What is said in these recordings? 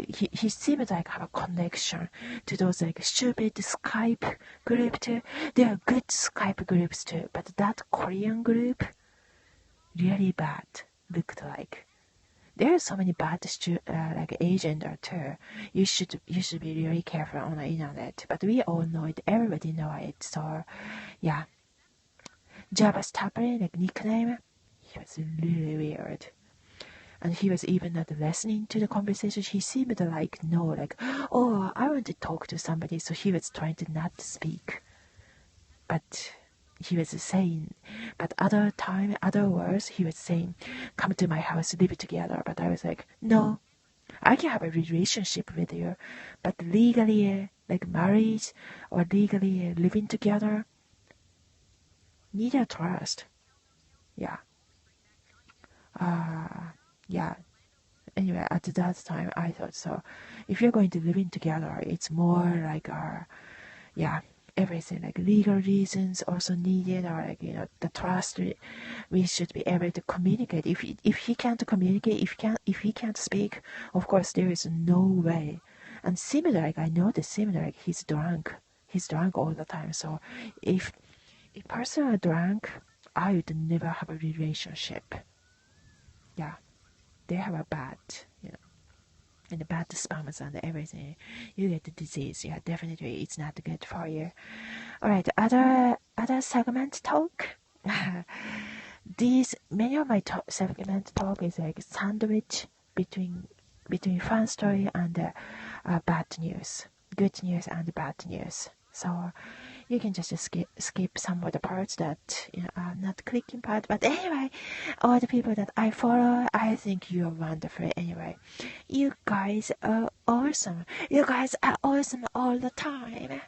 he seemed like have a connection to those like stupid Skype group too. There are good Skype groups too, but that Korean group really bad looked like. There are so many bad like agenda too. You should be really careful on the internet. But we all know it. Everybody know it. So yeah, Java Stapler like nickname. He was really weird. And he was even not listening to the conversation. He seemed like, no, like, oh, I want to talk to somebody. So he was trying to not speak. But he was saying, but other words, he was saying, come to my house, live together. But I was like, no, I can have a relationship with you. But legally, like marriage or legally living together, neither trust. Yeah. Yeah. Anyway, at that time, I thought so. If you're going to live in together, it's more like yeah, everything like legal reasons also needed, or like the trust. We should be able to communicate. If he can't communicate, if he can't speak, of course there is no way. And similar, like I noticed, similar, like he's drunk all the time. So if a person are drunk, I would never have a relationship. Yeah. They have a bad, and the bad spams and everything. You get the disease. Yeah, definitely, it's not good for you. All right, other segment talk. Many of my segment talk is like sandwich between fun story and bad news, good news and bad news. So you can just skip some of the parts that are not clicking part. But anyway, all the people that I follow, I think you're wonderful. Anyway, you guys are awesome. You guys are awesome all the time.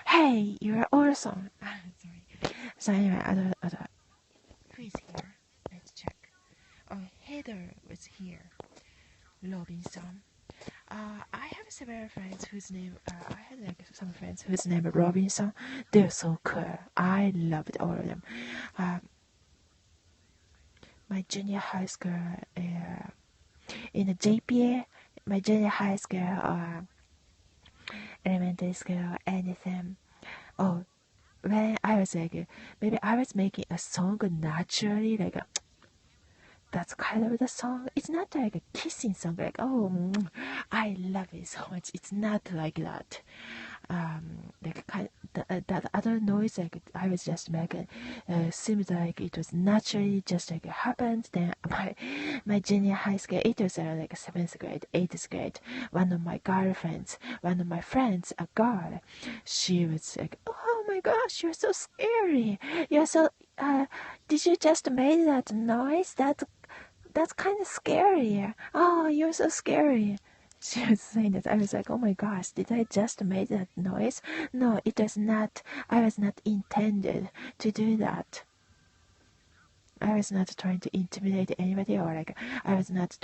Hey, you're awesome. Sorry. So anyway, other. Who is here? Let's check. Oh, Heather was here. Robinson. I have several friends whose name, I had like some friends whose name is Robinson. They're so cool. I loved all of them. My junior high school, in the JPA, my junior high school, elementary school, anything. Oh, when I was like, maybe I was making a song naturally, like that's kind of the song. It's not like a kissing song, like, oh, I love it so much. It's not like that. Like that other noise, like I was just making, seems like it was naturally just like it happened. Then my junior high school, it was like 7th grade, 8th grade. One of my friends, a girl, she was like, oh my gosh, you're so scary. You're so. Did you just made that noise? That's kind of scary. Oh, you're so scary. She was saying that. I was like, oh my gosh, did I just make that noise? No, it was not. I was not intended to do that. I was not trying to intimidate anybody, or like I was not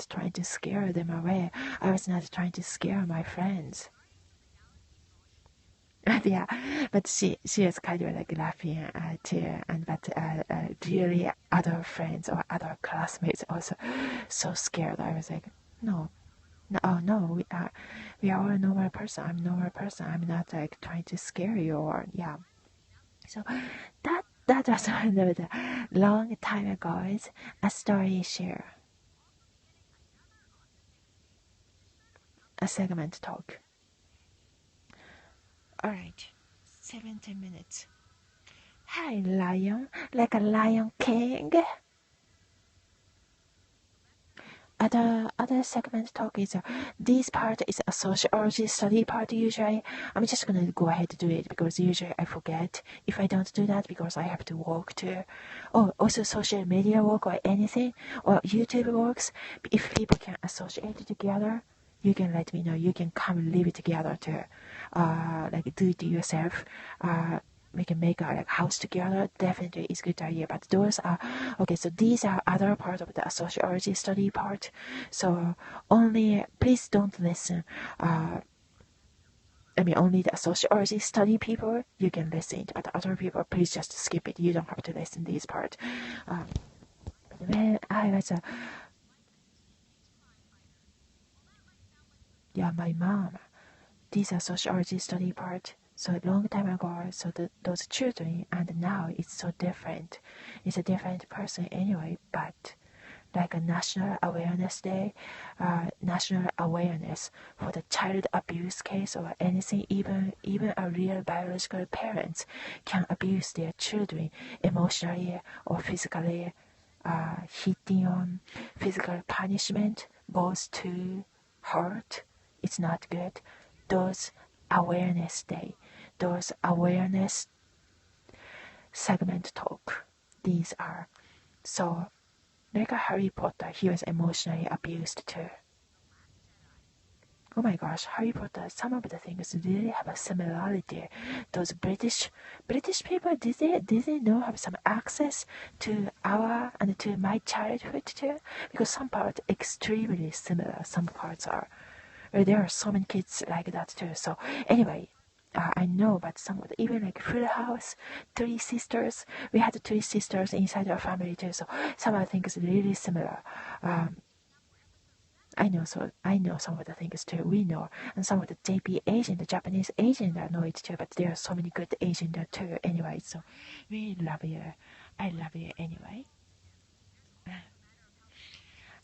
trying to scare them away. I was not trying to scare my friends. Yeah, but she was kind of like laughing too, and but really other friends or other classmates also so scared. I was like, no, we are all a normal person. I'm a normal person. I'm not like trying to scare you or yeah. So that was one of the long time ago. Is a story share, a segment talk. All right, 17 minutes. Hi, lion, like a lion king. Other segment talk is this part is a sociology study part usually. I'm just gonna go ahead to do it because usually I forget if I don't do that because I have to work too. Oh, also social media work or anything or YouTube works. If people can associate together, you can let me know. You can come live together too. Like do it yourself. We can make our like house together. Definitely is a good idea. But those are okay. So these are other part of the sociology study part. So only please don't listen. Only the sociology study people you can listen. But other people, please just skip it. You don't have to listen this part. When I was yeah, my mom. These are sociology study part. So a long time ago, so those children, and now it's so different. It's a different person anyway, but like a National Awareness Day, national awareness for the child abuse case or anything, even a real biological parents can abuse their children emotionally or physically, hitting on physical punishment, both to hurt. It's not good. Those awareness day, those awareness segment talk, these are so. Like a Harry Potter, he was emotionally abused too. Oh my gosh, Harry Potter, some of the things really have a similarity. Those British people, did they know have some access to our and to my childhood too? Because some parts extremely similar, some parts are. There are so many kids like that too. So anyway, I know, but some of the, even like Full House, three sisters. We had three sisters inside our family too. So some of the things really similar. I know some of the things too. We know, and some of the JP agent, the Japanese agent, I know it too. But there are so many good agents there too. Anyway, so we love you. I love you anyway.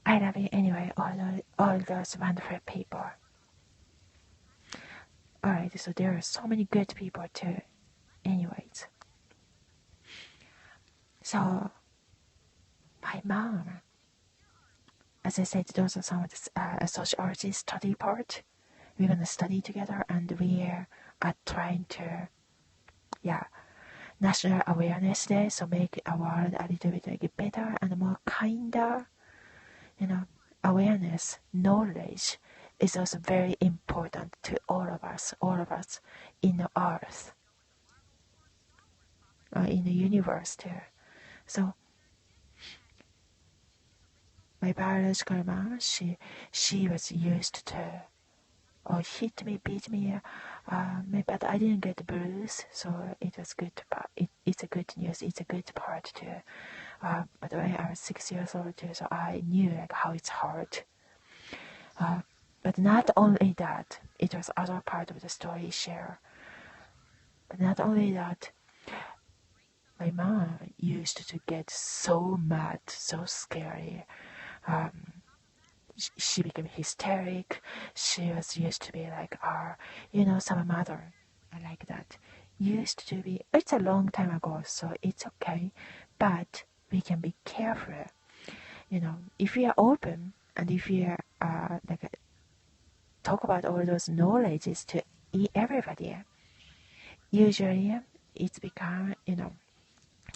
I love you anyway. All those wonderful people. Alright, so there are so many good people too. Anyways, so my mom, as I said, those are some of the sociology study part. We're gonna study together, and we are trying to, yeah, National Awareness Day, so make our world a little bit like better and more kinder. You know, awareness, knowledge is also very important to all of us in the earth, in the universe too. So my biological mom, she was used to hit me, beat me, but I didn't get bruise, so it was good. But it's a good news. It's a good part too. But when I was 6 years old too, so I knew like how it's hard. But not only that, it was other part of the story share. But not only that, my mom used to get so mad, so scary. She became hysteric. She was used to be like our, some mother like that. Used to be, it's a long time ago, so it's okay. But we can be careful. If we are open and if we are talk about all those knowledges to everybody, usually it's become,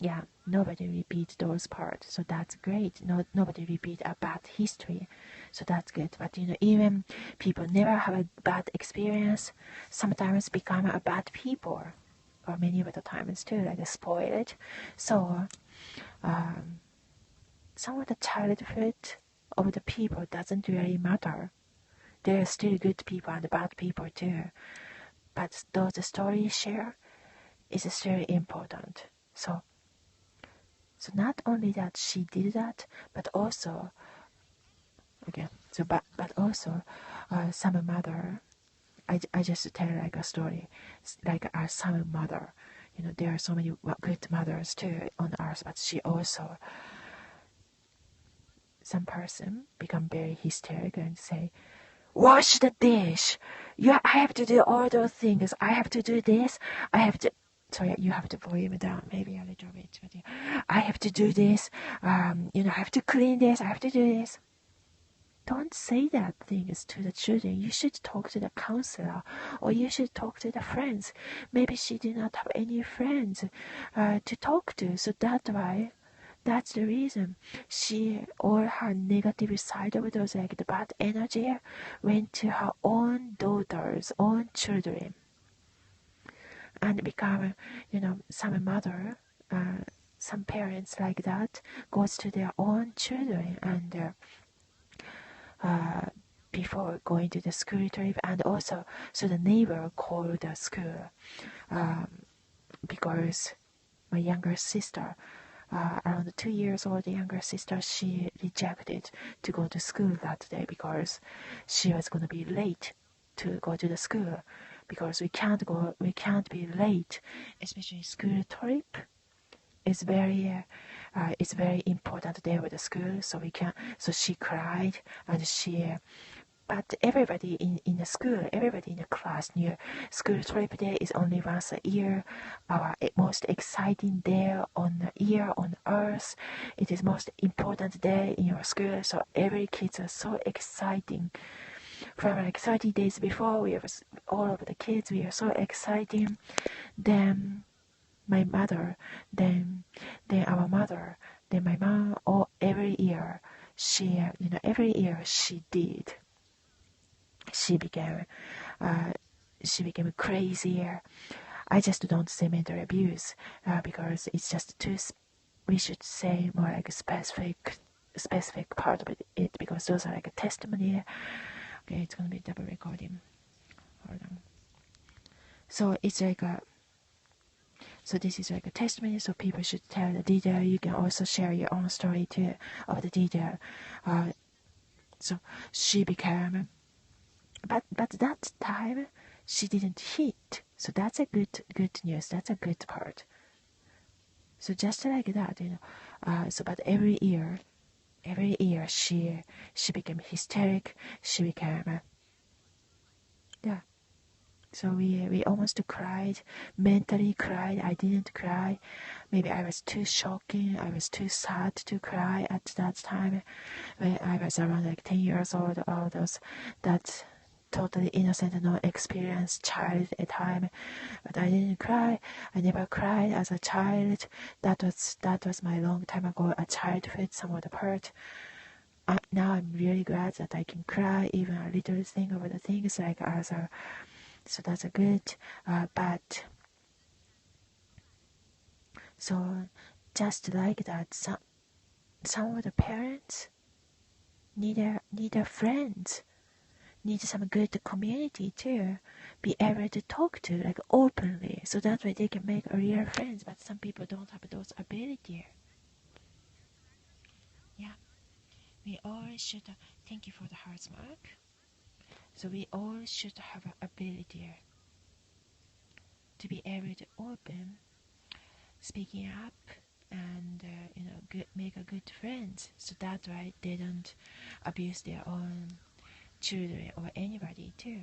yeah, nobody repeat those parts, so that's great. Nobody repeat a bad history, so that's good. But even people never have a bad experience, sometimes become a bad people, or many of the times too, like spoiled. So some of the childhood of the people doesn't really matter. There are still good people and bad people too, but those stories share is still important. So not only that she did that, but also, okay, so but also, some mother, I just tell like a story, like some mother, there are so many good mothers too on earth, but she also, some person become very hysterical and say, wash the dish. Yeah, I have to do all those things. I have to do this. I have to. Sorry, you have to volume it down maybe a little bit. But yeah, I have to do this. I have to clean this. I have to do this. Don't say that things to the children. You should talk to the counselor, or you should talk to the friends. Maybe she did not have any friends to talk to, so that's the reason all her negative side of those, like the bad energy, went to her own daughters, own children, and become, some mother, some parents like that goes to their own children and before going to the school trip, and also so the neighbor called the school because my younger sister, around 2 years old younger sister, she rejected to go to school that day because she was going to be late. to go to the school because we can't be late, especially school trip. It's very important day with the school, so we can. So she cried, and but everybody in the school, everybody in the class knew school trip day is only once a year. Our most exciting day on the year on earth. It is most important day in your school, so every kids are so exciting. From like 30 days before, all of the kids, we are so exciting. Then my mother, then our mother, then my mom, all every year, every year she did. She became, she became crazier. I just don't say mental abuse because it's just too. We should say more like a specific part of it because those are like a testimony. Okay, it's gonna be double recording. Hold on. So it's like a. So this is like a testimony, so people should tell the detail. You can also share your own story too of the detail. So she became, but that time she didn't hit. So that's a good news. That's a good part. So just like that, So but every year she became hysteric. She became, yeah. So we almost cried, mentally cried. I didn't cry. Maybe I was too shocking. I was too sad to cry at that time. When I was around like 10 years old, all those that totally innocent, no experienced child at the time. But I didn't cry. I never cried as a child. That was my long time ago, a childhood, some of the part. Now I'm really glad that I can cry even a little thing over the things like as a. So that's a good, but so just like that, some of the parents need a friend, need some good community to be able to talk to like openly, so that way they can make a real friends. But some people don't have those ability. Yeah, we all should. Thank you for the heart mark. So we all should have an ability to be able to open, speaking up, and make a good friends, so that way they don't abuse their own children or anybody too.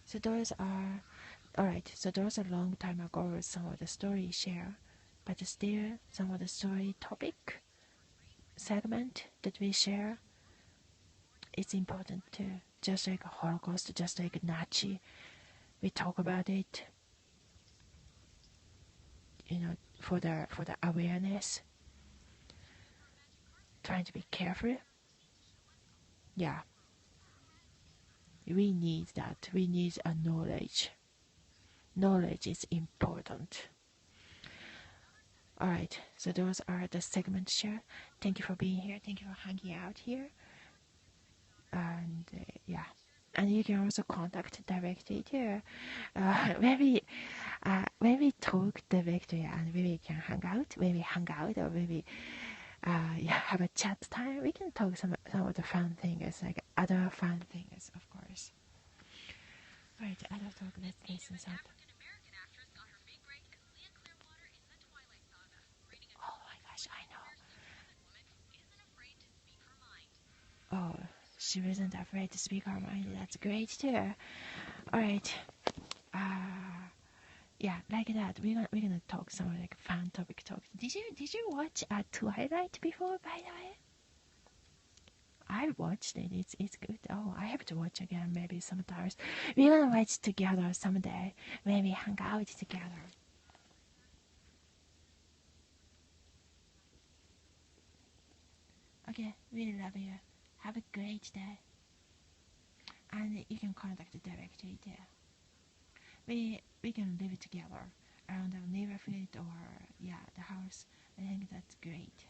So those are alright. So those are long time ago some of the story share, but still some of the story topic segment that we share, it's important too. Just like a Holocaust, just like Nazi, we talk about it. For the awareness, trying to be careful. Yeah, we need that. We need a knowledge. Knowledge is important. Alright, so those are the segments share. Thank you for being here. Thank you for hanging out here. And yeah. And you can also contact directly too. Maybe talk directly and maybe we can hang out. Maybe hang out or maybe have a chat time. We can talk some of the fun things, like other fun things, of course. Alright, other talk. Let's listen some. Oh my gosh, I know. Oh, she wasn't afraid to speak her mind. That's great too. Alright. Yeah, like that. We're gonna talk some like fun topic talk. Did you watch Twilight before, by the way? I watched it. It's good. Oh, I have to watch again maybe sometimes. We're gonna watch together someday. Maybe hang out together. Okay, really love you. Have a great day. And you can contact directly there. We can live together around our neighborhood or the house. I think that's great.